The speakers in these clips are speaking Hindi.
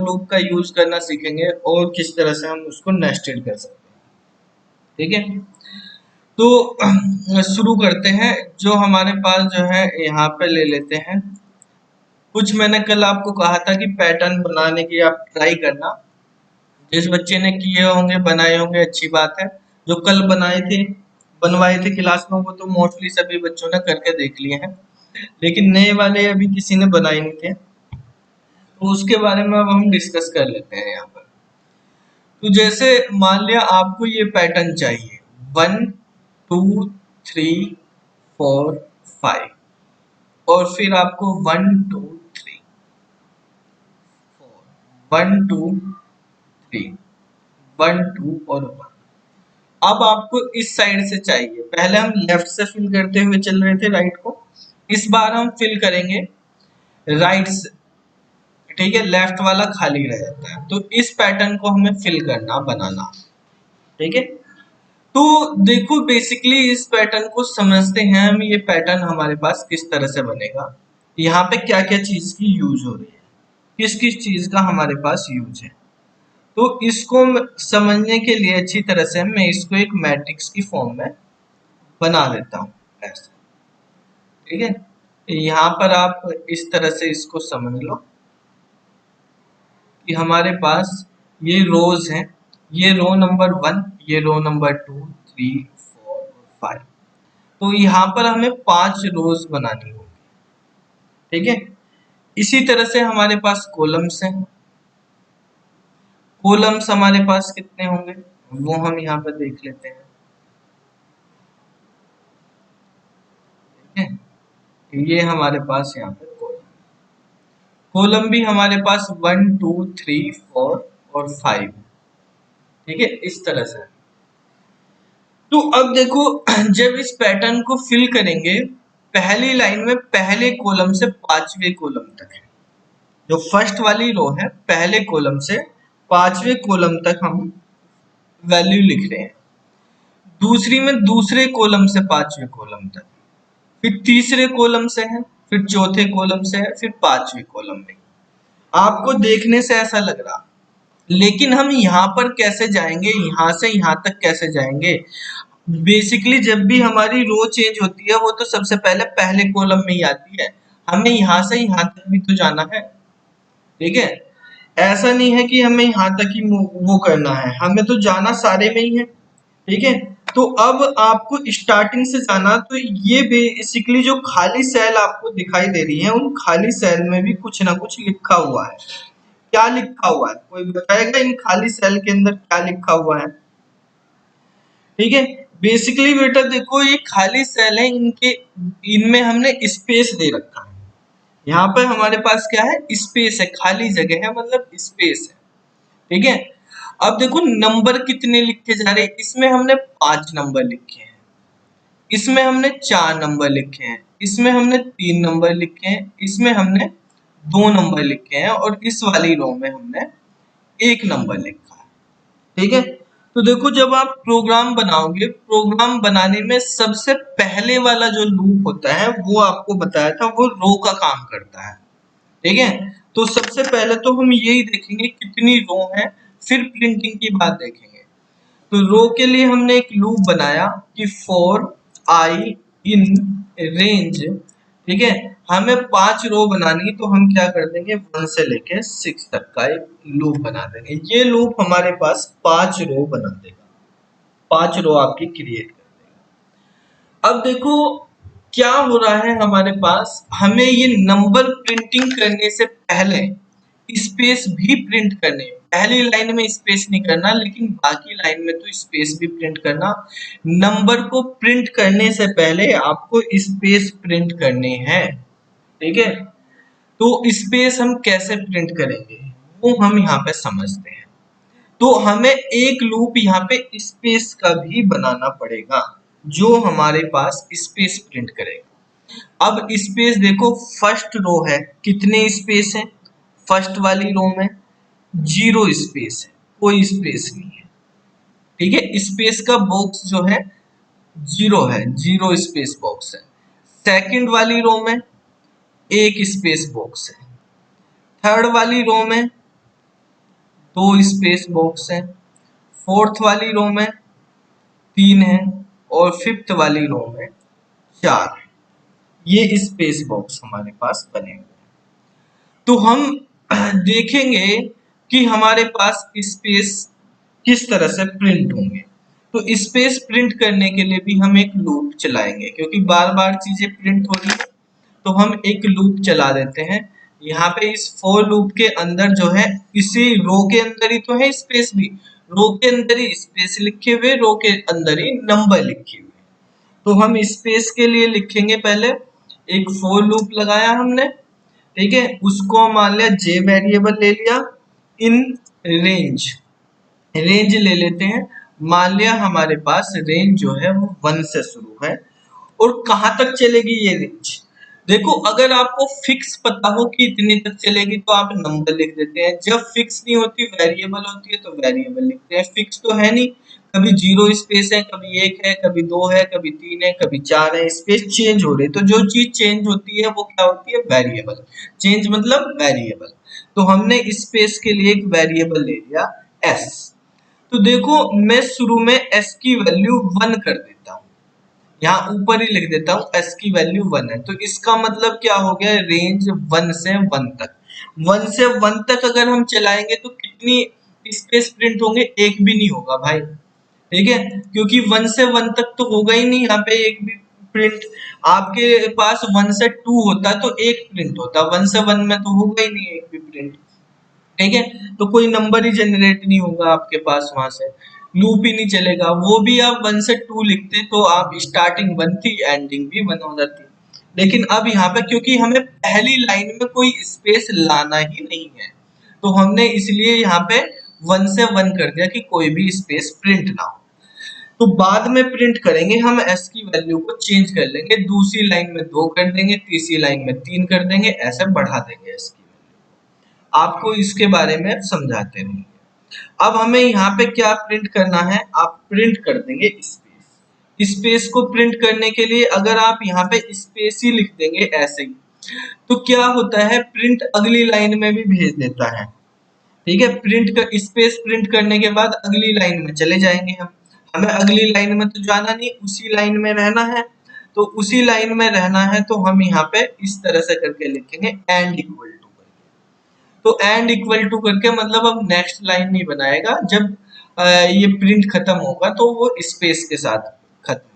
लूप का यूज करना सीखेंगे और किस तरह से हम उसको नेस्टेड कर सकते हैं। ठीक है, तो शुरू करते हैं। जो हमारे पास जो है यहाँ पे ले लेते हैं कुछ। मैंने कल आपको कहा था कि पैटर्न बनाने की आप ट्राई करना। जिस बच्चे ने किए होंगे बनाए होंगे अच्छी बात है। जो कल बनवाए थे क्लास में वो तो मोस्टली सभी बच्चों ने करके देख लिए हैं, लेकिन नए वाले अभी किसी ने बनाए नहीं थे, तो उसके बारे में अब हम डिस्कस कर लेते हैं यहाँ पर। तो जैसे मान लिया आपको ये पैटर्न चाहिए 1 2 3 4 5 और फिर आपको 1 2 3 4 1 2 3 1 2 और 1। अब आपको इस साइड से चाहिए। पहले हम लेफ्ट से फिल करते हुए चल रहे थे राइट को, इस बार हम फिल करेंगे राइट से। ठीक है, लेफ्ट वाला खाली रह जाता है, तो इस पैटर्न को हमें फिल करना बनाना। ठीक है, तो देखो बेसिकली इस पैटर्न को समझते हैं हम। ये पैटर्न हमारे पास किस तरह से बनेगा, यहाँ पे क्या क्या चीज की यूज हो रही है, किस किस चीज का हमारे पास यूज है। तो इसको समझने के लिए अच्छी तरह से मैं इसको एक मैट्रिक्स की फॉर्म में बना देता हूँ ऐसे। ठीक है, यहाँ पर आप इस तरह से इसको समझ लो कि हमारे पास ये रोज हैं, ये रो नंबर 1, ये रो नंबर 2 3 4 और 5। तो यहाँ पर हमें 5 रोज बनानी होगी। ठीक है, इसी तरह से हमारे पास कॉलम्स हैं। कॉलम्स हमारे पास कितने होंगे वो हम यहाँ पर देख लेते हैं। ठीक है, ये हमारे पास यहाँ पे कॉलम भी हमारे पास 1 2 3 4 और 5। ठीक है, इस तरह से। तो अब देखो जब इस पैटर्न को फिल करेंगे, पहली लाइन में पहले कॉलम से पांचवें कॉलम तक है। जो फर्स्ट वाली रो है पहले कॉलम से पांचवें कॉलम तक हम वैल्यू लिख रहे हैं। दूसरी में दूसरे कॉलम से पांचवें कॉलम तक, फिर तीसरे कॉलम से है, फिर चौथे कॉलम से है, फिर पांचवें कॉलम में। आपको देखने से ऐसा लग रहा, लेकिन हम यहाँ पर कैसे जाएंगे, यहाँ से यहाँ तक कैसे जाएंगे। बेसिकली जब भी हमारी रो चेंज होती है वो तो सबसे पहले पहले कॉलम में ही आती है। हमें यहाँ से यहाँ तक भी तो जाना है। ठीक है, ऐसा नहीं है कि हमें यहाँ तक ही वो करना है, हमें तो जाना सारे में ही है। ठीक है, तो अब आपको स्टार्टिंग से जाना, तो ये बेसिकली जो खाली सेल आपको दिखाई दे रही है उन खाली सेल में भी कुछ ना कुछ लिखा हुआ है। क्या लिखा हुआ है कोई बताएगा इन खाली सेल के अंदर क्या लिखा हुआ है। ठीक है, बेसिकली बेटा देखो ये खाली सेल है, इनके इनमें हमने स्पेस दे रखा है। यहाँ पर हमारे पास क्या है, स्पेस है, खाली जगह है मतलब स्पेस है। ठीक है, अब देखो नंबर कितने लिखे जा रहे हैं। इसमें हमने 5 नंबर लिखे हैं, इसमें हमने 4 नंबर लिखे हैं, इसमें हमने 3 नंबर लिखे हैं, इसमें हमने 2 नंबर लिखे हैं और इस वाली रो में हमने 1 नंबर लिखा है। ठीक है, तो देखो जब आप प्रोग्राम बनाओगे, प्रोग्राम बनाने में सबसे पहले वाला जो लूप होता है वो आपको बताया था वो रो का काम करता है। ठीक है, तो सबसे पहले तो हम यही देखेंगे कितनी रो है, फिर प्रिंटिंग की बात देखेंगे। तो रो के लिए हमने एक लूप बनाया कि फॉर आई इन रेंज। ठीक है, हमें 5 रो बनानी, तो हम क्या कर देंगे 1 से लेके 6 तक का एक लूप बना देंगे। ये लूप हमारे पास 5 रो बना देगा, 5 रो आपकी क्रिएट कर देगा। अब देखो क्या हो रहा है हमारे पास, हमें ये नंबर प्रिंटिंग करने से पहले स्पेस भी प्रिंट करने, पहली लाइन में स्पेस नहीं करना लेकिन बाकी लाइन में तो स्पेस भी प्रिंट करना। नंबर को प्रिंट करने से पहले आपको स्पेस प्रिंट करने हैं। ठीक है, तो स्पेस हम कैसे प्रिंट करेंगे वो हम यहाँ पे समझते हैं। तो हमें एक लूप यहाँ पे स्पेस का भी बनाना पड़ेगा जो हमारे पास स्पेस प्रिंट करेगा। अब स्पेस देखो, फर्स्ट रो है, कितने स्पेस है फर्स्ट वाली रो में, 0 स्पेस है, कोई स्पेस नहीं है। ठीक है, स्पेस का बॉक्स जो है 0 है, 0 स्पेस बॉक्स है। सेकंड वाली रो में 1 स्पेस बॉक्स है, थर्ड वाली रो में 2 स्पेस बॉक्स है, फोर्थ वाली रो में 3 है और फिफ्थ वाली रो में 4 है। ये स्पेस बॉक्स हमारे पास बने हुए हैं। तो हम देखेंगे कि हमारे पास स्पेस किस तरह से प्रिंट होंगे। तो स्पेस प्रिंट करने के लिए भी हम एक लूप चलाएंगे, क्योंकि बार बार चीजें प्रिंट हो रही है तो हम एक लूप चला देते हैं। यहाँ पे इस फॉर लूप के अंदर जो है, इसी रो के अंदर ही तो है स्पेस भी, रो के अंदर ही स्पेस लिखे हुए, रो के अंदर ही नंबर लिखे हुए। तो हम स्पेस के लिए लिखेंगे, पहले एक फॉर लूप लगाया हमने, ठीक है, उसको मान लिया जे वेरिएबल ले लिया, इन रेंज, रेंज ले लेते हैं, मान लिया हमारे पास रेंज जो है वो 1 से शुरू है और कहाँ तक चलेगी ये रेंज। देखो, अगर आपको फिक्स पता हो कि इतनी तक चलेगी तो आप नंबर लिख देते हैं, जब फिक्स नहीं होती, वेरिएबल होती है तो वेरिएबल लिखते हैं। फिक्स तो है नहीं, कभी 0 स्पेस है, कभी 1 है, कभी 2 है, कभी 3 है, कभी 4 है, स्पेस चेंज हो रही है। तो जो चीज चेंज होती है वो क्या होती है, वेरिएबल। चेंज मतलब वेरिएबल। तो हमने स्पेस के लिए एक वेरिएबल ले लिया एस। तो देखो, मैं शुरू में एस की वैल्यू 1 कर देता हूँ, यहाँ ऊपर ही लिख देता हूँ एस की वैल्यू 1 है। तो इसका मतलब क्या हो गया, रेंज 1 से 1 तक। 1 से 1 तक अगर हम चलाएंगे तो कितनी स्पेस प्रिंट होंगे, एक भी नहीं होगा भाई, ठीक है, क्योंकि 1 से 1 तक तो होगा ही नहीं यहाँ पे एक भी प्रिंट। आपके पास 1 से 2 होता तो एक प्रिंट होता, 1 से 1 में तो होगा ही नहीं एक भी प्रिंट, ठीक है। तो कोई नंबर ही जनरेट नहीं होगा आपके पास, वहां से लूप ही नहीं चलेगा। वो भी आप 1 से 2 लिखते तो आप स्टार्टिंग 1 थी, एंडिंग भी 1 हो जाती। लेकिन अब यहाँ पे क्योंकि हमें पहली लाइन में कोई स्पेस लाना ही नहीं है, तो हमने इसलिए यहाँ पे 1 से 1 कर दिया कि कोई भी स्पेस प्रिंट ना हो। तो बाद में प्रिंट करेंगे हम, एस की वैल्यू को चेंज कर लेंगे, दूसरी लाइन में 2 कर देंगे, तीसरी लाइन में 3 कर देंगे, ऐसे बढ़ा देंगे एस की। आपको इसके बारे में समझाते रहेंगे। अब हमें यहाँ पे क्या प्रिंट करना है, आप प्रिंट कर देंगे स्पेस। स्पेस को प्रिंट करने के लिए अगर आप यहाँ पे स्पेस ही लिख देंगे ऐसे ही, तो क्या होता है, प्रिंट अगली लाइन में भी भेज देता है, ठीक है। प्रिंट का स्पेस प्रिंट करने के बाद अगली लाइन में चले जाएंगे हम, हमें अगली लाइन में तो जाना नहीं, उसी लाइन में रहना है। तो उसी लाइन में रहना है तो हम यहाँ पे इस तरह से करके लिखेंगे एंड इक्वल टू। तो एंड इक्वल टू करके मतलब अब नेक्स्ट लाइन नहीं बनाएगा, जब ये प्रिंट खत्म होगा तो वो स्पेस के साथ खत्म,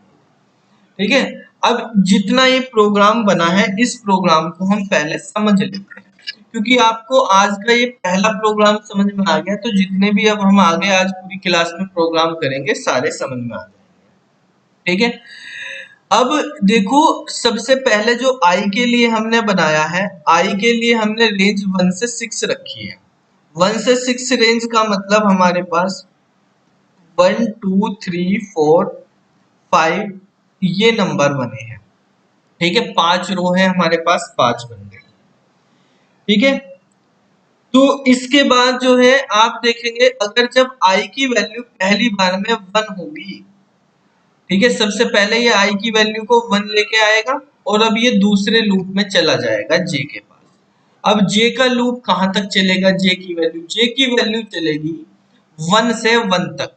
ठीक है। अब जितना ये प्रोग्राम बना है, इस प्रोग्राम को हम पहले समझ लेते हैं, क्योंकि आपको आज का ये पहला प्रोग्राम समझ में आ गया, तो जितने भी अब हम आगे आज पूरी क्लास में प्रोग्राम करेंगे सारे समझ में आ जाएंगे, ठीक है। अब देखो, सबसे पहले जो आई के लिए हमने बनाया है, आई के लिए हमने रेंज 1 से 6 रखी है। 1 से 6 रेंज का मतलब हमारे पास 1 2 3 4 5 ये नंबर बने हैं, ठीक है। 5 रो है हमारे पास, 5 बन गए, ठीक है। तो इसके बाद जो है आप देखेंगे, अगर जब आई की वैल्यू पहली बार में 1 होगी, ठीक है, सबसे पहले ये आई की वैल्यू को 1 लेके आएगा और अब ये दूसरे लूप में चला जाएगा जे के पास। अब जे का लूप कहां तक चलेगा, जे की वैल्यू चलेगी 1 से 1 तक,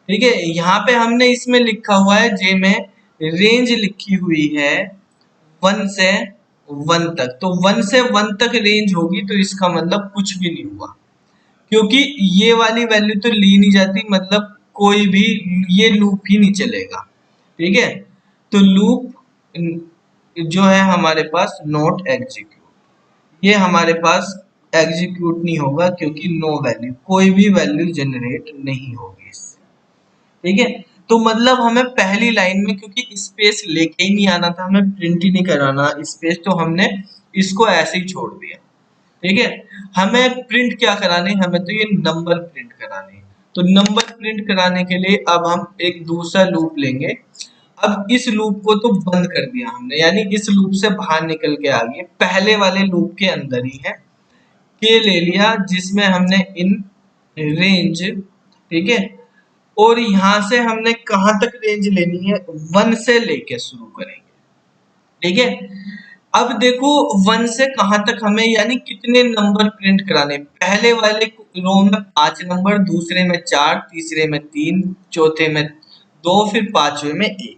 ठीक है। यहाँ पे हमने इसमें लिखा हुआ है, जे में रेंज लिखी हुई है 1 से 1 तक। तो 1 से 1 तक रेंज होगी तो इसका मतलब कुछ भी नहीं हुआ, क्योंकि ये वाली वैल्यू तो ली नहीं जाती, मतलब कोई भी ये लूप ही नहीं चलेगा, ठीक है। तो लूप जो है हमारे पास नॉट एग्जीक्यूट, ये हमारे पास एग्जीक्यूट नहीं होगा, क्योंकि नो वैल्यू, कोई भी वैल्यू जनरेट नहीं होगी इससे, ठीक है। तो मतलब हमें पहली लाइन में क्योंकि स्पेस लेके ही नहीं आना था, हमें प्रिंट ही नहीं कराना स्पेस, तो हमने इसको ऐसे ही छोड़ दिया, ठीक है। हमें प्रिंट क्या कराने, हमें तो ये नंबर प्रिंट कराने हैं। तो नंबर प्रिंट कराने के लिए अब हम एक दूसरा लूप लेंगे। अब इस लूप को तो बंद कर दिया हमने, यानी इस लूप से बाहर निकल के आ गए, पहले वाले लूप के अंदर ही है, के ले लिया जिसमें हमने इन रेंज, ठीक है। और यहां से हमने कहां तक रेंज लेनी है, 1 से लेके शुरू करेंगे, ठीक है। अब देखो 1 से कहाँ तक हमें यानी कितने नंबर प्रिंट कराने। पहले वाले रो में 5 नंबर, दूसरे में 4, तीसरे में 3, चौथे में 2, फिर पांचवे में 1।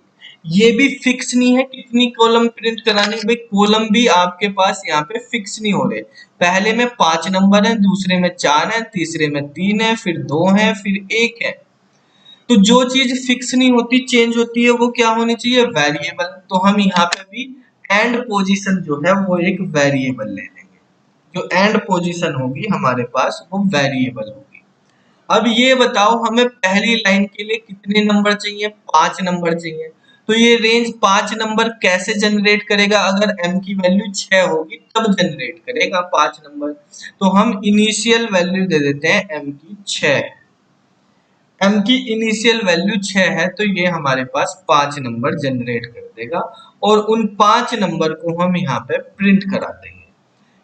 ये भी फिक्स नहीं है कितनी कॉलम प्रिंट करानी भाई, कॉलम भी आपके पास यहाँ पे फिक्स नहीं हो रहे। पहले में 5 नंबर है, दूसरे में 4 है, तीसरे में 3 है, फिर 2 है, फिर 1 है। तो जो चीज फिक्स नहीं होती, चेंज होती है, वो क्या होनी चाहिए, वेरिएबल। तो हम यहाँ पे भी एंड पोजीशन जो है वो एक वेरिएबल ले लेंगे। जो एंड पोजीशन होगी हमारे पास वो वेरिएबल होगी। अब ये बताओ हमें पहली लाइन के लिए कितने नंबर चाहिए, 5 नंबर चाहिए। तो ये रेंज 5 नंबर कैसे जनरेट करेगा, अगर m की वैल्यू 6 होगी तब जनरेट करेगा 5 नंबर। तो हम इनिशियल वैल्यू दे देते हैं m की 6। m की इनिशियल वैल्यू 6 है तो ये हमारे पास 5 नंबर जनरेट कर देगा, और उन 5 नंबर को हम यहाँ पे प्रिंट करा देंगे।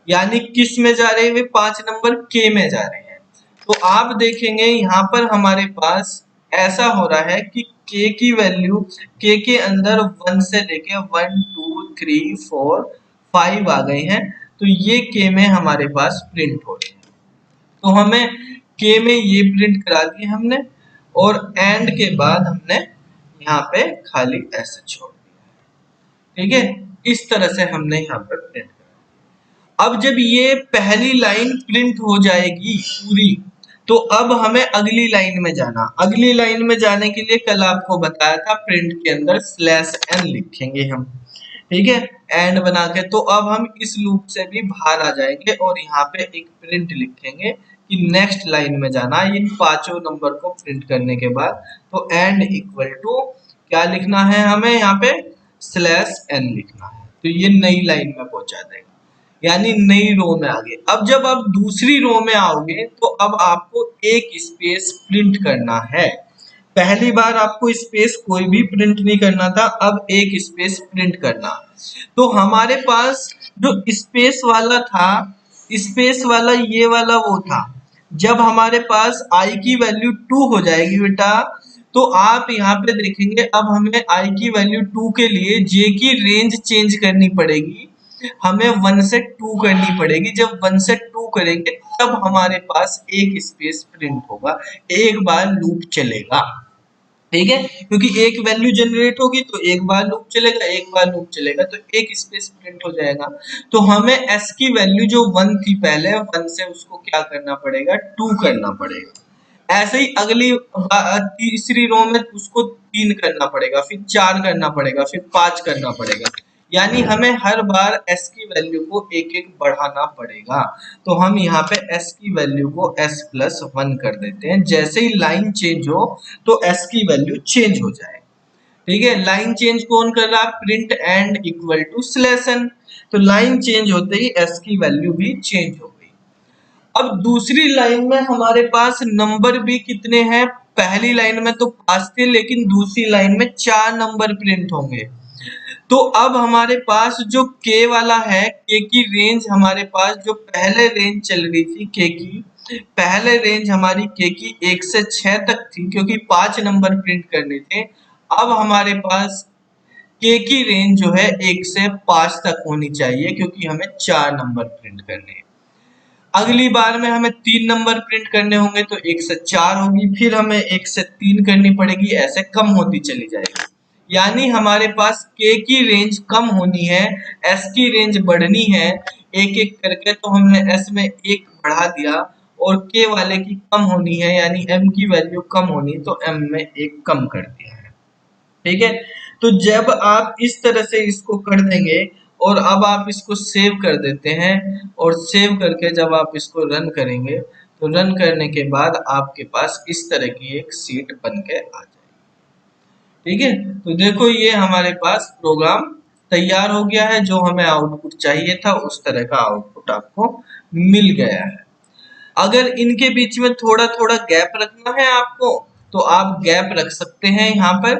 यानी किस में जा रहे हैं वे 5 नंबर, k में जा रहे हैं। तो आप देखेंगे यहाँ पर हमारे पास ऐसा हो रहा है कि k की वैल्यू, k के अंदर 1 से लेके 1 2 3 4 5 आ गए हैं। तो ये k में हमारे पास प्रिंट हो रहे हैं। तो हमें k में ये प्रिंट करा दिए हमने, और एंड के बाद हमने यहाँ पे खाली ऐसे छोड़ दिया। ठीक है, इस तरह से हमने यहाँ पे प्रिंट करा। अब जब ये पहली लाइन प्रिंट हो जाएगी पूरी, तो अब हमें अगली लाइन में जाना। अगली लाइन में जाने के लिए कल आपको बताया था प्रिंट के अंदर /n लिखेंगे हम। ठीक है, एंड बना के। तो अब हम इस लूप से भी बाहर आ जाएंगे और यहाँ पे एक प्रिंट लिखेंगे कि नेक्स्ट लाइन में जाना इन पांचों नंबर को प्रिंट करने के बाद। तो एंड इक्वल टू क्या लिखना है हमें यहाँ पे, /n लिखना है। तो ये नई लाइन में पहुंचा देगा, यानी नई रो में आ गए। अब जब आप दूसरी रो में आओगे तो अब आपको एक स्पेस प्रिंट करना है। पहली बार आपको स्पेस कोई भी प्रिंट नहीं करना था, अब एक स्पेस प्रिंट करना। तो हमारे पास जो स्पेस वाला था, स्पेस वाला ये वाला वो था। जब हमारे पास i की वैल्यू 2 हो जाएगी बेटा, तो आप यहाँ पे देखेंगे अब हमें i की वैल्यू 2 के लिए j की रेंज चेंज करनी पड़ेगी। हमें 1 से 2 करनी पड़ेगी। जब 1 से 2 करेंगे तब हमारे पास एक स्पेस प्रिंट होगा, एक बार लूप चलेगा। ठीक है, क्योंकि एक वैल्यू जनरेट होगी तो एक बार लूप चलेगा, एक बार लूप चलेगा तो एक स्पेस प्रिंट हो जाएगा। तो हमें s की वैल्यू जो 1 थी पहले, 1 से उसको क्या करना पड़ेगा, 2 करना पड़ेगा। ऐसे ही अगली तीसरी रो में उसको 3 करना पड़ेगा, फिर 4 करना पड़ेगा, फिर 5 करना पड़ेगा। यानी हमें हर बार s की वैल्यू को एक एक बढ़ाना पड़ेगा। तो हम यहाँ पे s की वैल्यू को s+1 कर देते हैं। जैसे ही लाइन चेंज हो तो s की वैल्यू चेंज हो जाए। ठीक है, लाइन चेंज कौन कर रहा है, print end equal to /n। तो लाइन चेंज होते ही s की वैल्यू भी चेंज हो गई। अब दूसरी लाइन में हमारे पास नंबर भी कितने हैं, पहली लाइन में तो 5 थे, लेकिन दूसरी लाइन में 4 नंबर प्रिंट होंगे। तो अब हमारे पास जो k वाला है, k की रेंज हमारे पास जो पहले रेंज चल रही थी k की, पहले रेंज हमारी k की 1 से 6 तक थी, क्योंकि 5 नंबर प्रिंट करने थे। अब हमारे पास k की रेंज जो है 1 से 5 तक होनी चाहिए, क्योंकि हमें 4 नंबर प्रिंट करने हैं। अगली बार में हमें 3 नंबर प्रिंट करने होंगे तो 1 से 4 होगी, फिर हमें 1 से 3 करनी पड़ेगी, ऐसे कम होती चली जाएगी। यानी हमारे पास k की रेंज कम होनी है, s की रेंज बढ़नी है। एक एक करके तो हमने s में 1 बढ़ा दिया, और k वाले की कम होनी है, यानी m की वैल्यू कम होनी, तो m में 1 कम कर दिया है। ठीक है, तो जब आप इस तरह से इसको कर देंगे और अब आप इसको सेव कर देते हैं, और सेव करके जब आप इसको रन करेंगे तो रन करने के बाद आपके पास इस तरह की एक सीट बन के आ जाएगी। ठीक है, तो देखो ये हमारे पास प्रोग्राम तैयार हो गया है। जो हमें आउटपुट चाहिए था उस तरह का आउटपुट आपको मिल गया है। अगर इनके बीच में थोड़ा थोड़ा गैप रखना है आपको, तो आप गैप रख सकते हैं यहाँ पर,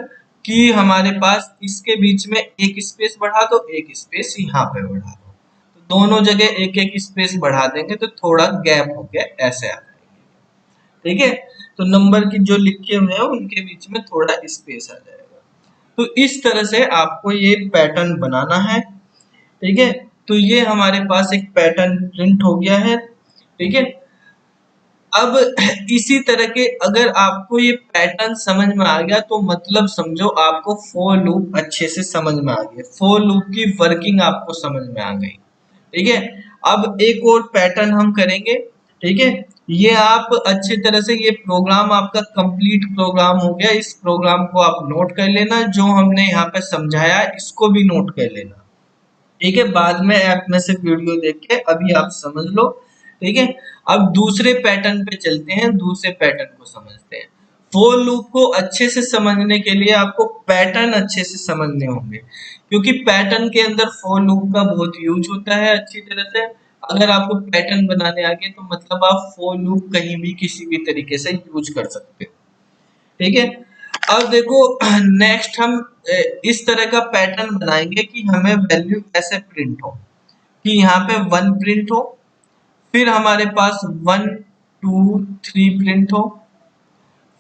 कि हमारे पास इसके बीच में एक स्पेस बढ़ा दो, एक स्पेस यहाँ पे बढ़ा दो। तो दोनों जगह एक एक स्पेस बढ़ा देंगे तो थोड़ा गैप हो गया, ऐसे आ जाएंगे। ठीक है, तो नंबर की जो लिखे हुए हैं उनके बीच में थोड़ा स्पेस आ जाएगा। तो इस तरह से आपको ये पैटर्न बनाना है। ठीक है, तो ये हमारे पास एक पैटर्न प्रिंट हो गया है। ठीक है, अब इसी तरह के अगर आपको ये पैटर्न समझ में आ गया तो मतलब समझो आपको फॉर लूप अच्छे से समझ में आ गया, फॉर लूप की वर्किंग आपको समझ में आ गई। ठीक है, अब एक और पैटर्न हम करेंगे। ठीक है, ये आप अच्छी तरह से, ये प्रोग्राम आपका कंप्लीट प्रोग्राम हो गया, इस प्रोग्राम को आप नोट कर लेना, जो हमने यहाँ पे समझाया इसको भी नोट कर लेना। ठीक है, बाद में ऐप में से वीडियो देख के अभी आप समझ लो। ठीक है, अब दूसरे पैटर्न पे चलते हैं, दूसरे पैटर्न को समझते हैं। फोर लूप को अच्छे से समझने के लिए आपको पैटर्न अच्छे से समझने होंगे, क्योंकि पैटर्न के अंदर फोर लूप का बहुत यूज होता है अच्छी तरह से। अगर आपको पैटर्न बनाने आ गए तो मतलब आप फोर लूप कहीं भी किसी भी तरीके से यूज कर सकते हो। ठीक है, अब देखो नेक्स्ट हम इस तरह का पैटर्न बनाएंगे कि हमें वैल्यू ऐसे प्रिंट हो कि यहाँ पे 1 प्रिंट हो, फिर हमारे पास 1 2 3 प्रिंट हो,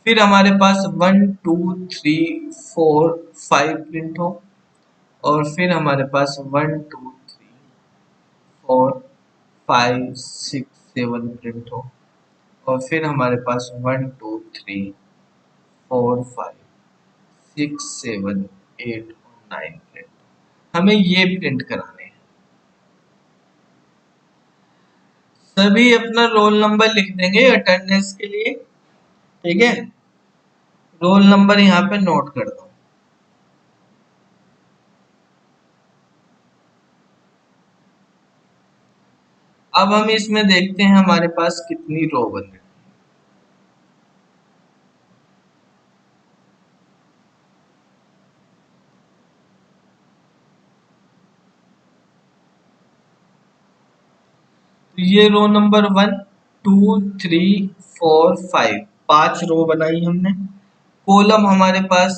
फिर हमारे पास 1 2 3 4 5 प्रिंट हो, और फिर हमारे पास 1 2 3 4 5 6 7 प्रिंट हो, और फिर हमारे पास 1 2 3 4 5 6 7 8 और 9 प्रिंट। हमें ये प्रिंट कराने हैं। सभी अपना रोल नंबर लिख देंगे अटेंडेंस के लिए। ठीक है, रोल नंबर यहाँ पे नोट कर दो। अब हम इसमें देखते हैं हमारे पास कितनी रो बन रही है। तो ये रो नंबर 1 2 3 4 5, 5 रो बनाई हमने। कॉलम हमारे पास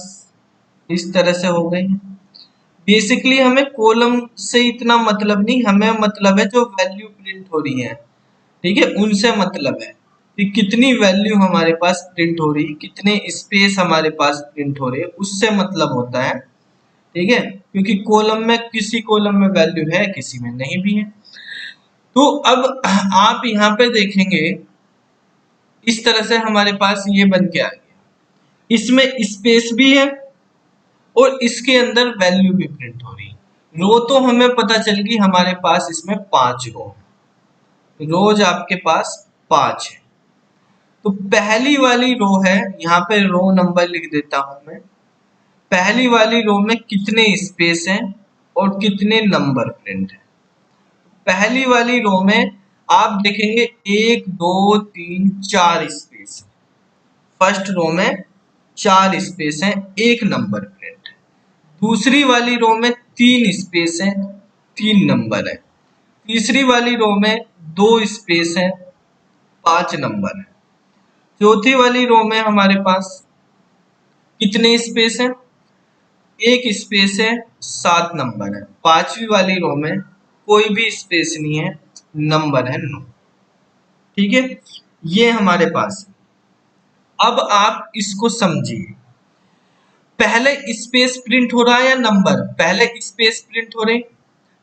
इस तरह से हो गई है। बेसिकली हमें कॉलम से इतना मतलब नहीं, हमें मतलब है जो वैल्यू प्रिंट हो रही है। ठीक है, उनसे मतलब है कि कितनी वैल्यू हमारे पास प्रिंट हो रही, कितने स्पेस हमारे पास प्रिंट हो रहे, उससे मतलब होता है। ठीक है, क्योंकि कॉलम में किसी कॉलम में वैल्यू है, किसी में नहीं भी है। तो अब आप यहाँ पे देखेंगे इस तरह से हमारे पास ये बन के आ गया, इसमें स्पेस भी है और इसके अंदर वैल्यू भी प्रिंट हो रही। रो तो हमें पता चल गई हमारे पास इसमें 5 रो, रोज आपके पास 5 है। तो पहली वाली रो है, यहाँ पे रो नंबर लिख देता हूं मैं। पहली वाली रो में कितने स्पेस हैं और कितने नंबर प्रिंट है। पहली वाली रो में आप देखेंगे 1 2 3 4 स्पेस। फर्स्ट रो में 4 स्पेस हैं, एक नंबर प्रिंट है। दूसरी वाली रो में 3 स्पेस हैं, 3 नंबर है। तीसरी वाली रो में 2 स्पेस हैं, 5 नंबर है। चौथी वाली रो में हमारे पास कितने स्पेस हैं, एक स्पेस है, 7 नंबर है। पांचवी वाली रो में कोई भी स्पेस नहीं है, नंबर है 9। ठीक है, ये हमारे पास है। अब आप इसको समझिए, पहले स्पेस प्रिंट हो रहा है या नंबर, पहले स्पेस प्रिंट हो रहे।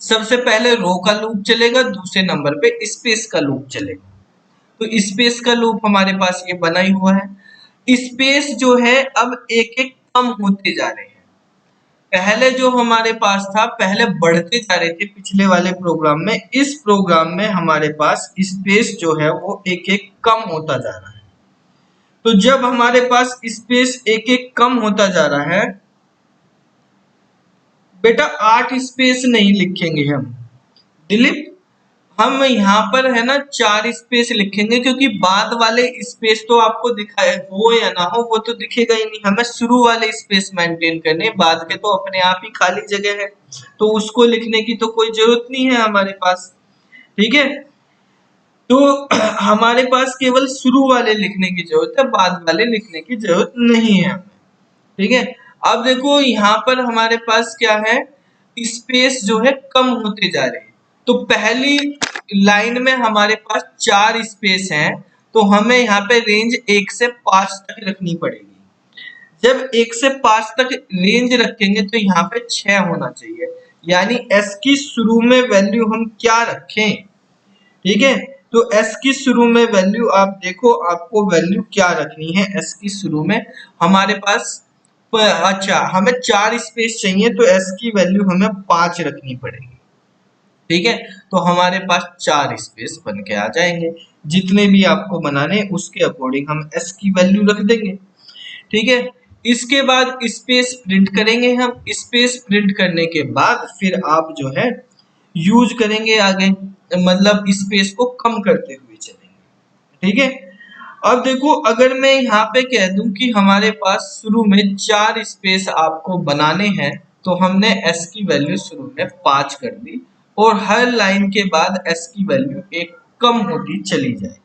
सबसे पहले रो का लूप चलेगा, दूसरे नंबर पे स्पेस का लूप चलेगा। तो स्पेस का लूप हमारे पास ये बना ही हुआ है। स्पेस जो है अब एक एक कम होते जा रहे हैं। पहले जो हमारे पास था, पहले बढ़ते जा रहे थे पिछले वाले प्रोग्राम में, इस प्रोग्राम में हमारे पास स्पेस जो है वो एक एक कम होता जा रहा है। तो जब हमारे पास स्पेस एक एक कम होता जा रहा है, बेटा 8 स्पेस नहीं लिखेंगे हम दिलीप, हम यहाँ पर है ना 4 स्पेस लिखेंगे, क्योंकि बाद वाले स्पेस तो आपको दिखाए हो या ना हो वो तो दिखेगा ही नहीं, हमें शुरू वाले स्पेस मेंटेन करने, बाद के तो अपने आप ही खाली जगह है, तो उसको लिखने की तो कोई जरूरत नहीं है हमारे पास। ठीक है, तो हमारे पास केवल शुरू वाले लिखने की जरूरत है, बाद वाले लिखने की जरूरत नहीं है हमें। ठीक है, अब देखो यहाँ पर हमारे पास क्या है, स्पेस जो है कम होते जा रहे हैं। तो पहली लाइन में हमारे पास 4 स्पेस हैं, तो हमें यहाँ पे रेंज 1 से 5 तक रखनी पड़ेगी। जब 1 से 5 तक रेंज रखेंगे तो यहाँ पे 6 होना चाहिए। यानी s की शुरू में वैल्यू हम क्या रखें, ठीक है। तो s की शुरू में वैल्यू आप देखो, आपको वैल्यू क्या रखनी है s की शुरू में। हमारे पास अच्छा हमें 4 स्पेस चाहिए, तो s की वैल्यू हमें 5 रखनी पड़ेगी, ठीक है। तो हमारे पास 4 स्पेस बन के आ जाएंगे। जितने भी आपको बनाने उसके अकॉर्डिंग हम s की वैल्यू रख देंगे, ठीक है। इसके बाद स्पेस प्रिंट करेंगे हम। स्पेस प्रिंट करने के बाद फिर आप जो है यूज करेंगे आगे, मतलब स्पेस को कम करते हुए चलेंगे, ठीक है। अब देखो, अगर मैं यहाँ पे कह दूं कि हमारे पास शुरू में 4 स्पेस आपको बनाने हैं, तो हमने s की वैल्यू शुरू में 5 कर दी, और हर लाइन के बाद s की वैल्यू एक कम होती चली जाएगी।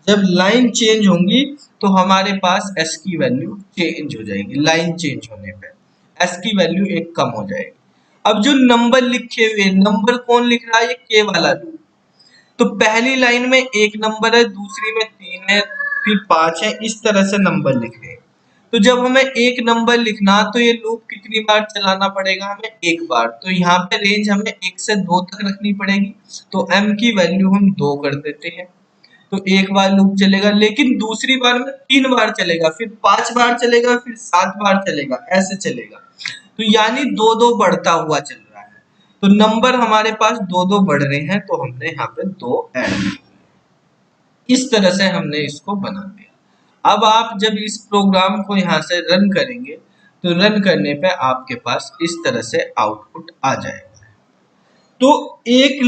जब लाइन चेंज होंगी तो हमारे पास s की वैल्यू चेंज हो जाएगी। लाइन चेंज होने पे s की वैल्यू एक कम हो जाएगी। अब जो नंबर लिखे हुए, नंबर कौन लिख रहा है, ये k वाला लूप। तो पहली लाइन में 1 नंबर है, दूसरी में 3 है, फिर 5 है, इस तरह से नंबर लिख रहे हैं। तो जब हमें एक नंबर लिखना, तो ये लूप कितनी बार चलाना पड़ेगा, हमें एक बार। तो यहाँ पे रेंज हमें 1 से 2 तक रखनी पड़ेगी। तो m की वैल्यू हम 2 कर देते हैं। तो एक बार लूप चलेगा, लेकिन दूसरी बार में 3 बार चलेगा, फिर 5 बार चलेगा, फिर 7 बार चलेगा, ऐसे चलेगा। तो यानी 2-2 बढ़ता हुआ चल रहा है। तो नंबर हमारे पास 2-2 बढ़ रहे हैं, तो हमने यहाँ पे 2 ऐड, इस तरह से हमने इसको बना दिया। अब आप जब इस प्रोग्राम को यहाँ से रन करेंगे, तो रन करने पे आपके पास इस तरह से आउटपुट आ जाएगा। तो एक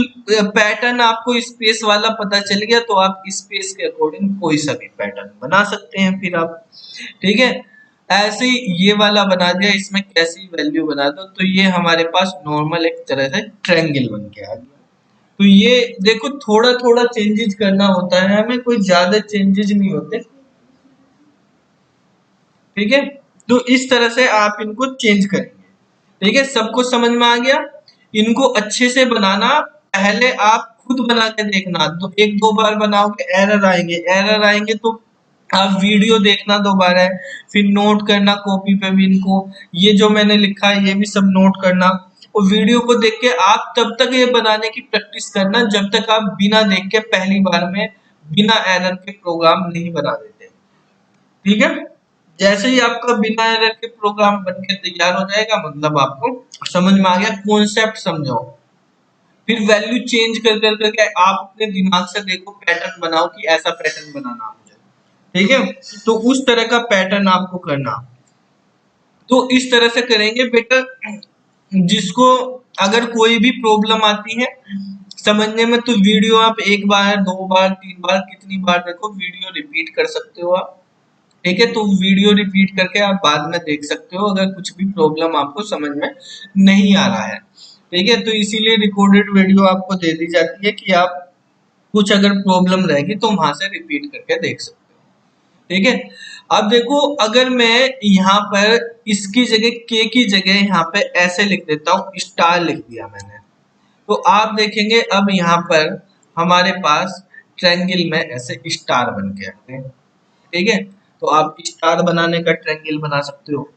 पैटर्न आपको स्पेस वाला पता चल गया, तो आप स्पेस के अकॉर्डिंग कोई सा भी पैटर्न बना सकते हैं फिर आप, ठीक है। ऐसे ही ये वाला बना दिया, इसमें कैसी वैल्यू बना दो, तो ये हमारे पास नॉर्मल एक तरह से ट्रायंगल बन के आ गया। तो ये देखो, थोड़ा थोड़ा चेंजेस करना होता है हमें, कोई ज्यादा चेंजेस नहीं होते, ठीक है। तो इस तरह से आप इनको चेंज करेंगे, ठीक है। सबको समझ में आ गया। इनको अच्छे से बनाना, पहले आप खुद बना के देखना, तो 1-2 बार बनाओगे एरर आएंगे, एरर आएंगे तो आप वीडियो देखना दोबारा है, फिर नोट करना कॉपी पे भी इनको, ये जो मैंने लिखा है ये भी सब नोट करना, और वीडियो को देख के आप तब तक ये बनाने की प्रैक्टिस करना जब तक आप बिना देख के पहली बार में बिना एरर के प्रोग्राम नहीं बना देते, ठीक है। जैसे ही आपका बिना एरर के प्रोग्राम बनके तैयार हो जाएगा, मतलब आपको समझ में आ गया, कॉन्सेप्ट समझो। फिर वैल्यू चेंज कर कर करके आप अपने दिमाग से देखो, पैटर्न बनाओ कि ऐसा पैटर्न बनाना मुझे, ठीक है। तो उस तरह का पैटर्न आपको करना। तो इस तरह से करेंगे बेटा, जिसको अगर कोई भी प्रॉब्लम आती है समझने में, तो वीडियो आप 1 बार 2 बार 3 बार कितनी बार देखो, वीडियो रिपीट कर सकते हो आप, ठीक है। तो वीडियो रिपीट करके आप बाद में देख सकते हो, अगर कुछ भी प्रॉब्लम आपको समझ में नहीं आ रहा है, ठीक है। तो इसीलिए रिकॉर्डेड वीडियो आपको दे दी जाती है कि आप कुछ अगर प्रॉब्लम रहेगी तो वहां से रिपीट करके देख सकते हो, ठीक है। अब देखो, अगर मैं यहाँ पर इसकी जगह के की जगह यहाँ पे ऐसे लिख देता हूँ, स्टार लिख दिया मैंने, तो आप देखेंगे अब यहाँ पर हमारे पास ट्रायंगल में ऐसे स्टार बन के आते हैं, ठीक है। तो आप स्टार बनाने का ट्रायंगल बना सकते हो।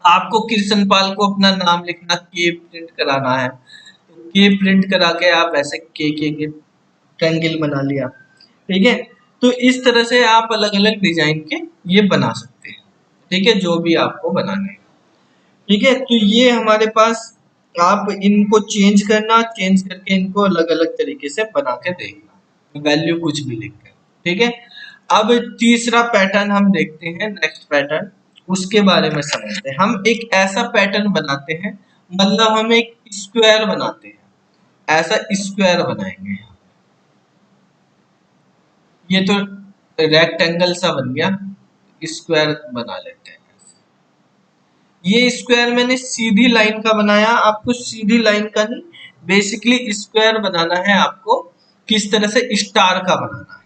आपको कृष्णपाल को अपना नाम लिखना, के प्रिंट कराना है, तो के प्रिंट करा के आप ऐसे के ट्रायंगल बना लिया, ठीक है। तो इस तरह से आप अलग अलग डिजाइन के ये बना सकते हैं, ठीक है, जो भी आपको बनाने हैं, ठीक है। तो ये हमारे पास, आप इनको चेंज करना, चेंज करके इनको अलग अलग तरीके से बना के देखना, वैल्यू कुछ भी लिखकर, ठीक है। अब तीसरा पैटर्न हम देखते हैं, नेक्स्ट पैटर्न, उसके बारे में समझते हैं। हम एक ऐसा पैटर्न बनाते हैं, मतलब हम एक स्क्वायर बनाते हैं, ऐसा स्क्वायर बनाएंगे। ये तो रेक्टेंगल सा बन गया, स्क्वायर बना लेते हैं। ये स्क्वायर मैंने सीधी लाइन का बनाया, आपको सीधी लाइन का नहीं, बेसिकली स्क्वायर बनाना है आपको किस तरह से, स्टार का बनाना है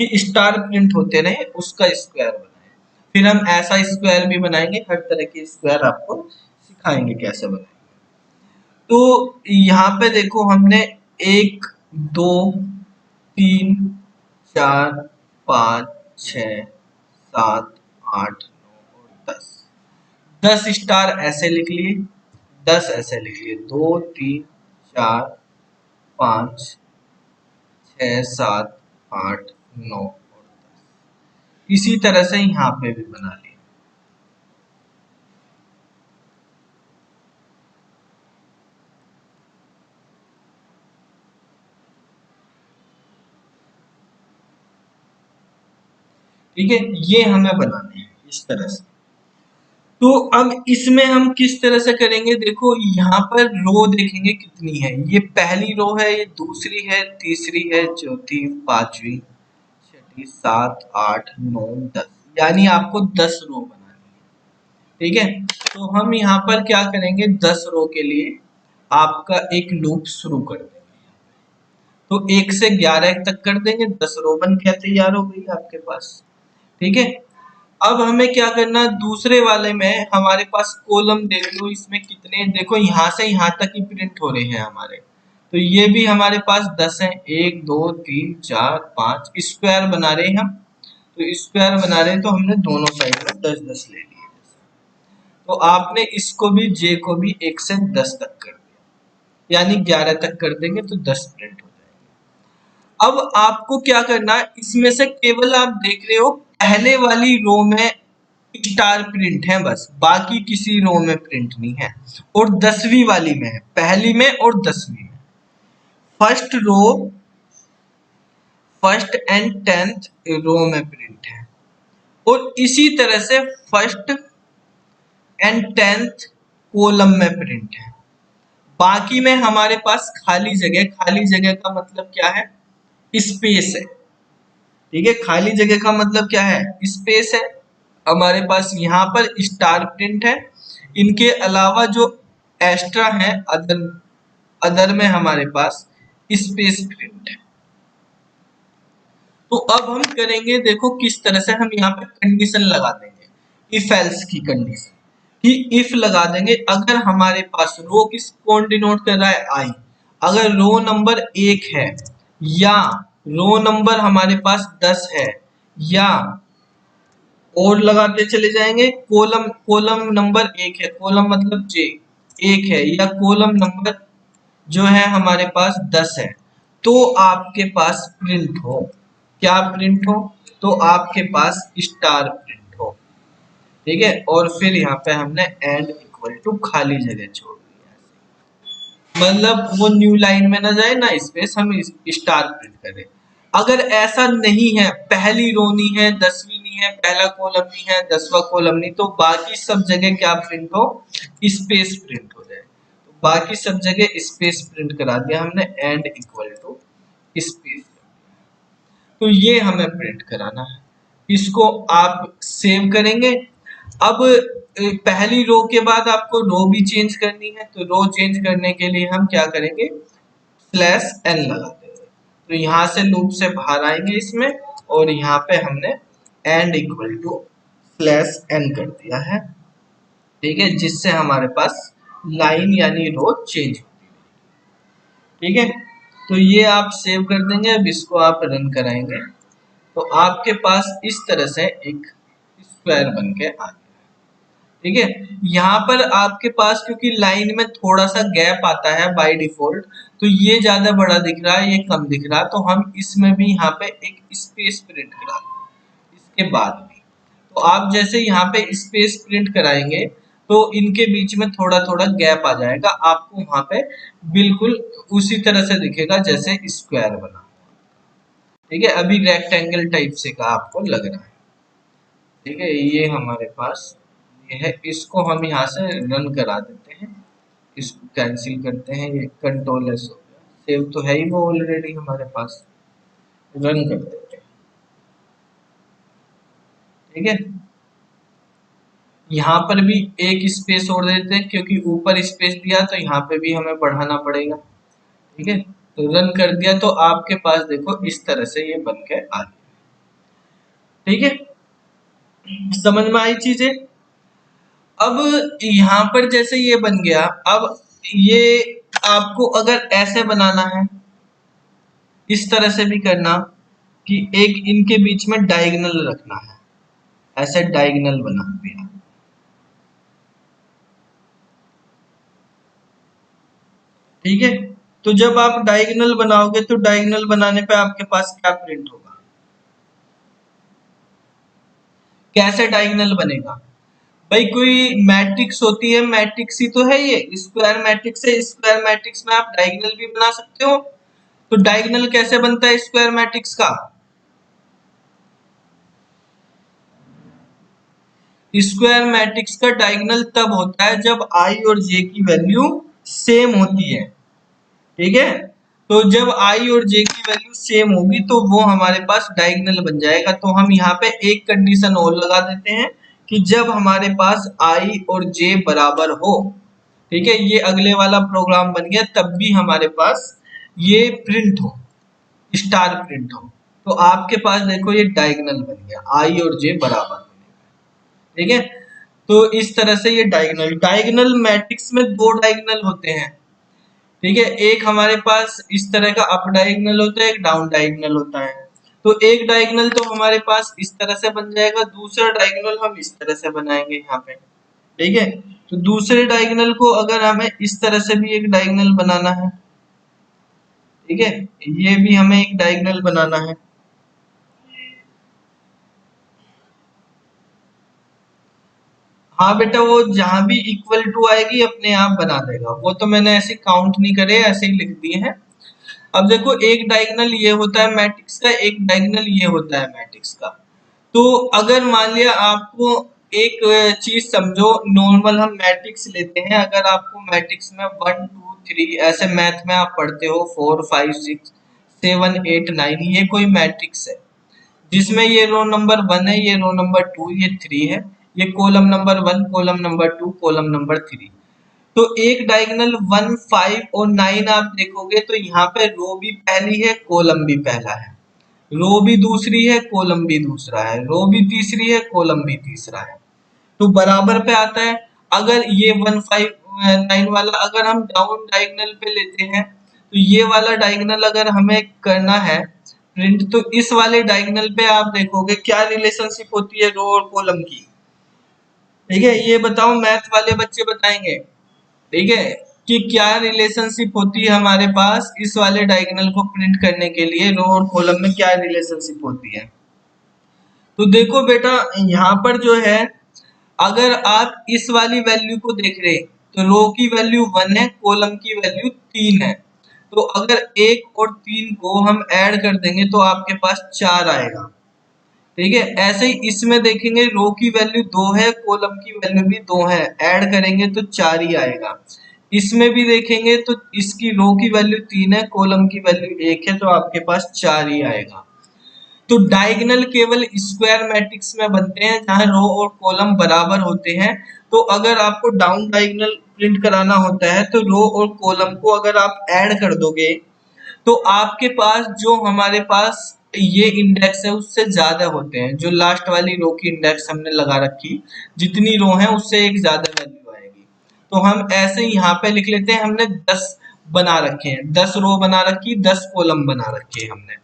कि स्टार प्रिंट होते रहे, उसका स्क्वायर बनाए। फिर हम ऐसा स्क्वायर भी बनाएंगे, हर तरह के स्क्वायर आपको सिखाएंगे कैसे बनाएंगे। तो यहाँ पे देखो, हमने 1 2 3 4 5 6 7 8 9 और 10 10 स्टार ऐसे लिख लिए, 10 ऐसे लिख लिए, 2 3 4 5 6 7 8 9 और 10। इसी तरह से यहाँ पे भी बना लिया। ठीक है, ये हमें बनाने हैं इस तरह से। तो अब इसमें हम किस तरह से करेंगे, देखो यहाँ पर रो देखेंगे कितनी है, ये पहली रो है, ये दूसरी है, तीसरी है, चौथी, पांचवी, छठी, 7 8 9 10, यानी आपको 10 रो बनानी है। ठीक है, तो हम यहाँ पर क्या करेंगे, 10 रो के लिए आपका एक लूप शुरू कर देंगे। तो 1 से 11 तक कर देंगे, 10 रो बन के तैयार हो गई आपके पास। ठीक है, अब हमें क्या करना है, दूसरे वाले में हमारे पास कॉलम देख लो, इसमें कितने, देखो यहाँ से यहाँ तक ही प्रिंट हो रहे हैं हमारे। तो ये भी हमारे पास 10 है, 1 2 3 4 5 स्क्वायर बना रहे हैं हम। तो स्क्वायर बना रहे हैं तो हमने दोनों साइड में 10 10 ले लिए। तो आपने इसको भी जे को भी 1 से 10 तक कर दिया, यानी 11 तक कर देंगे तो 10 प्रिंट हो जाएंगे। अब आपको क्या करना है, इसमें से केवल आप देख रहे हो पहले वाली रो में स्टार प्रिंट है बस, बाकी किसी रो में प्रिंट नहीं है। और 10वीं वाली में है, पहली में और 10वीं में। First row, first and 10th row में प्रिंट है, और इसी तरह से फर्स्ट एंड 10th कॉलम में प्रिंट है। बाकी में हमारे पास खाली जगह, खाली जगह का मतलब क्या है, स्पेस है। ठीक है, खाली जगह का मतलब क्या है, स्पेस है। हमारे पास यहाँ पर स्टार प्रिंट है, इनके अलावा जो एक्स्ट्रा है अदर, अदर में हमारे पास स्पेस प्रिंट है। तो अब हम करेंगे, देखो किस तरह से हम यहाँ पे कंडीशन लगा देंगे, इफ एल्स की कंडीशन, कि इफ लगा देंगे अगर हमारे पास रो किस कौन डिनोट कर रहा है, आई, अगर रो नंबर 1 है या रो नंबर हमारे पास 10 है, या और लगाते चले जाएंगे, कॉलम, कॉलम नंबर 1 है, कॉलम मतलब जे 1 है, या कॉलम नंबर जो है हमारे पास 10 है, तो आपके पास प्रिंट हो, क्या प्रिंट हो, तो आपके पास स्टार प्रिंट हो। ठीक है, और फिर यहाँ पे हमने एंड इक्वल टू खाली जगह छोड़ दिया, मतलब वो न्यू लाइन में ना जाए ना स्पेस, हम स्टार प्रिंट करें। अगर ऐसा नहीं है, पहली रो नहीं है, 10वीं नहीं है, पहला कॉलम नहीं है, 10वां कॉलम नहीं, तो बाकी सब जगह क्या प्रिंट हो, स्पेस प्रिंट हो जाए। तो बाकी सब जगह स्पेस प्रिंट करा दिया हमने, एंड इक्वल टू स्पेस। तो ये हमें प्रिंट कराना है, इसको आप सेव करेंगे। अब पहली रो के बाद आपको रो भी चेंज करनी है, तो रो चेंज करने के लिए हम क्या करेंगे, स्लैश एन लगा देंगे। तो यहाँ से लूप से बाहर आएंगे इसमें, और यहाँ पे हमने end equal to slash n कर दिया है। ठीक है, जिससे हमारे पास लाइन यानी रो चेंज होती है। ठीक है, तो ये आप सेव कर देंगे, अब इसको आप रन कराएंगे तो आपके पास इस तरह से एक स्क्वायर बन के आ गया। ठीक है, यहाँ पर आपके पास क्योंकि लाइन में थोड़ा सा गैप आता है बाय डिफॉल्ट, तो ये ज्यादा बड़ा दिख रहा है, ये कम दिख रहा है, तो हम इसमें भी यहाँ पे एक स्पेस प्रिंट करा देंगे इसके बाद भी। तो आप जैसे यहाँ पे स्पेस प्रिंट कराएंगे तो इनके बीच में थोड़ा थोड़ा गैप आ जाएगा, आपको वहां पे बिल्कुल उसी तरह से दिखेगा जैसे स्क्वायर बना। ठीक है, अभी रेक्टेंगल टाइप से का आपको लग रहा है। ठीक है, ये हमारे पास ये है, इसको हम यहाँ से रन करा देते हैं, इसको कैंसिल करते हैं, ये कंट्रोल एस हो गया, सेव तो है ही वो ऑलरेडी हमारे पास, रन कर देते हैं। ठीक है, यहाँ पर भी एक स्पेस और देते हैं, क्योंकि ऊपर स्पेस दिया तो यहाँ पे भी हमें बढ़ाना पड़ेगा। ठीक है, तो रन कर दिया तो आपके पास देखो इस तरह से ये बन के आ गया। ठीक है, समझ में आई चीजें। अब यहाँ पर जैसे ये बन गया, अब ये आपको अगर ऐसे बनाना है, इस तरह से भी करना कि एक इनके बीच में डायगोनल रखना है, ऐसे डायगोनल बना दिया। ठीक है। तो जब आप डायगोनल बनाओगे तो डायगोनल बनाने पे आपके पास क्या प्रिंट होगा, कैसे डायगोनल बनेगा? भाई कोई मैट्रिक्स होती है, मैट्रिक्स ही तो है ये, स्क्वायर मैट्रिक्स है, स्क्वायर मैट्रिक्स में आप डायगोनल भी बना सकते हो। तो डायगोनल कैसे बनता है स्क्वायर मैट्रिक्स का? स्क्वायर मैट्रिक्स का डायगोनल तब होता है जब आई और जे की वैल्यू सेम होती है। ठीक है, तो जब आई और जे की वैल्यू सेम होगी तो वो हमारे पास डायगोनल बन जाएगा। तो हम यहाँ पे एक कंडीशन और लगा देते हैं कि जब हमारे पास आई और जे बराबर हो, ठीक है, ये अगले वाला प्रोग्राम बन गया, तब भी हमारे पास ये प्रिंट हो, स्टार प्रिंट हो, तो आपके पास देखो ये डायगोनल बन गया, आई और जे बराबर। ठीक है, तो इस तरह से ये डायगोनल डायगोनल मैट्रिक्स में दो डायगोनल होते हैं। ठीक है, एक हमारे पास इस तरह का अप डायगोनल होता है, एक डाउन डायगोनल होता है। तो एक डायगोनल तो हमारे पास इस तरह से बन जाएगा, दूसरा डायगोनल हम इस तरह से बनाएंगे यहाँ पे। ठीक है, तो दूसरे डायगोनल को अगर हमें इस तरह से भी एक डायगोनल बनाना है, ठीक है, ये भी हमें एक डायगोनल बनाना है। हाँ बेटा, वो जहां भी इक्वल टू आएगी अपने आप बना देगा, वो तो मैंने ऐसे काउंट नहीं करे, ऐसे ही लिख दिए हैं। अब देखो एक डायगोनल ये होता है मैट्रिक्स का, एक डायगोनल ये होता है मैट्रिक्स का। तो अगर मान लिया आपको एक चीज समझो, नॉर्मल हम मैट्रिक्स लेते हैं, अगर आपको मैट्रिक्स में 1 2 3 ऐसे मैथ में आप पढ़ते हो, 4 5 6 7 8 9, ये कोई मैट्रिक्स है जिसमें ये रो नंबर 1 है, ये रो नंबर 2, ये 3 है, ये column number 1, column number 2, column number 3। तो एक डायगोनल 1 5 और 9 आप देखोगे तो यहाँ पे रो भी पहली है, कॉलम भी पहला है, रो भी दूसरी है, कॉलम भी दूसरा है, रो भी तीसरी है, कॉलम भी तीसरा है, तो बराबर पे आता है। अगर ये 1 5 9 वाला अगर हम डाउन डायगोनल पे लेते हैं, तो ये वाला डायगोनल अगर हमें करना है प्रिंट, तो इस वाले डायगोनल पे आप देखोगे क्या रिलेशनशिप होती है रो और कॉलम की। ठीक है, ये बताओ, मैथ वाले बच्चे बताएंगे। ठीक है, कि क्या रिलेशनशिप होती है हमारे पास इस वाले डायगोनल को प्रिंट करने के लिए, रो और कॉलम में क्या रिलेशनशिप होती है। तो देखो बेटा, यहाँ पर जो है, अगर आप इस वाली वैल्यू को देख रहे हैं तो रो की वैल्यू 1 है, कॉलम की वैल्यू 3 है। तो अगर 1 और 3 को हम ऐड कर देंगे तो आपके पास 4 आएगा। ठीक है, ऐसे ही इसमें देखेंगे, रो की वैल्यू 2 है, कॉलम की वैल्यू भी 2 है, ऐड करेंगे तो 4 ही आएगा। इसमें भी देखेंगे तो इसकी रो की वैल्यू 3 है, कॉलम की वैल्यू 1 है, तो आपके पास 4 ही आएगा। तो डायगोनल केवल स्क्वायर मैट्रिक्स में बनते हैं जहां रो और कॉलम बराबर होते हैं। तो अगर आपको डाउन डायगोनल प्रिंट कराना होता है तो रो और कॉलम को अगर आप ऐड कर दोगे तो आपके पास जो हमारे पास ये इंडेक्स है उससे ज्यादा होते हैं, जो लास्ट वाली रो की इंडेक्स हमने लगा रखी, जितनी रो है उससे एक ज्यादा वैल्यू आएगी। तो हम ऐसे ही यहाँ पे लिख लेते हैं, हमने 10 बना रखे हैं, 10 रो बना रखी, 10 कॉलम बना रखे हैं हमने,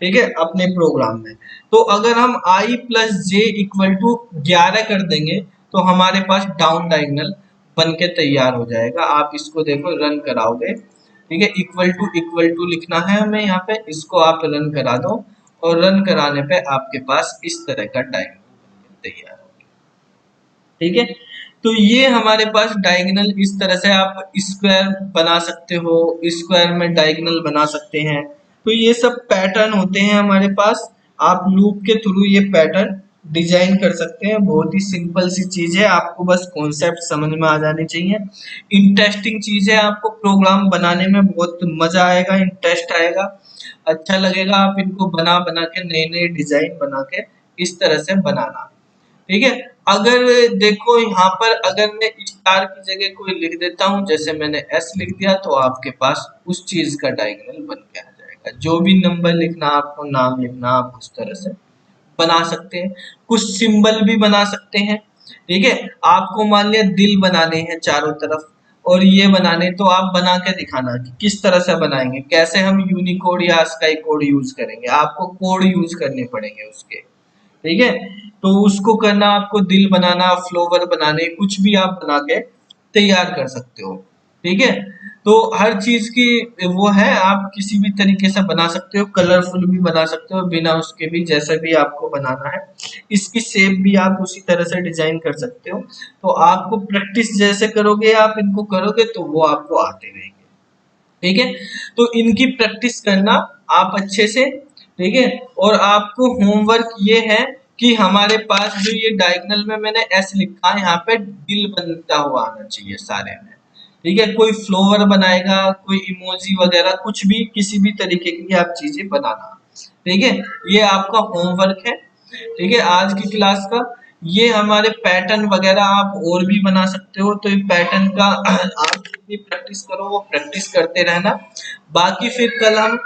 ठीक है, अपने प्रोग्राम में। तो अगर हम i plus j equal to 11 कर देंगे तो हमारे पास डाउन डायगोनल बन के तैयार हो जाएगा। आप इसको देखो, रन कराओगे, ठीक है, इक्वल टू लिखना है हमें यहाँ पे, इसको आप रन करा दो, और रन कराने पे आपके पास इस तरह का डायगोनल तैयार हो गया। ठीक है, तो ये हमारे पास डायगोनल, इस तरह से आप स्क्वायर बना सकते हो, स्क्वायर में डायगोनल बना सकते हैं। तो ये सब पैटर्न होते हैं हमारे पास, आप लूप के थ्रू ये पैटर्न डिजाइन कर सकते हैं। बहुत ही सिंपल सी चीज है, आपको बस कॉन्सेप्ट समझ में आ जाने चाहिए। इंटरेस्टिंग चीज है, आपको प्रोग्राम बनाने में बहुत मजा आएगा, इंटरेस्ट आएगा, अच्छा लगेगा। आप इनको बना बना के नए नए डिजाइन बना के इस तरह से बनाना। ठीक है, अगर देखो यहाँ पर अगर मैं स्टार की जगह कोई लिख देता हूँ, जैसे मैंने एस लिख दिया, तो आपके पास उस चीज का डायगोनल बन के आ जाएगा। जो भी नंबर लिखना, आपको नाम लिखना, आप उस तरह से बना सकते हैं। कुछ सिंबल भी बना सकते हैं। ठीक है, आपको मान लिया दिल बनाने हैं चारों तरफ और ये बनाने, तो आप बना के दिखाना कि किस तरह से बनाएंगे, कैसे हम यूनिकोड या स्काई कोड यूज करेंगे, आपको कोड यूज करने पड़ेंगे उसके। ठीक है, तो उसको करना, आपको दिल बनाना, फ्लोवर बनाने, कुछ भी आप बना के तैयार कर सकते हो। ठीक है। तो हर चीज की वो है, आप किसी भी तरीके से बना सकते हो, कलरफुल भी बना सकते हो, बिना उसके भी, जैसा भी आपको बनाना है। इसकी शेप भी आप उसी तरह से डिजाइन कर सकते हो। तो आपको प्रैक्टिस जैसे करोगे, आप इनको करोगे तो वो आपको आते रहेंगे। ठीक है। तो इनकी प्रैक्टिस करना आप अच्छे से। ठीक है। और आपको होमवर्क ये है कि हमारे पास जो ये डायगोनल में मैंने एस लिखा है, यहाँ पे दिल बनता हुआ आना चाहिए सारे में। ठीक है। कोई फ्लोवर बनाएगा, कोई इमोजी वगैरह, कुछ भी किसी भी तरीके की आप चीजें बनाना। ठीक है। ये आपका होमवर्क है। ठीक है, आज की क्लास का। ये हमारे पैटर्न वगैरह आप और भी बना सकते हो, तो ये पैटर्न का आप जितनी प्रैक्टिस करो वो प्रैक्टिस करते रहना। बाकी फिर कल हम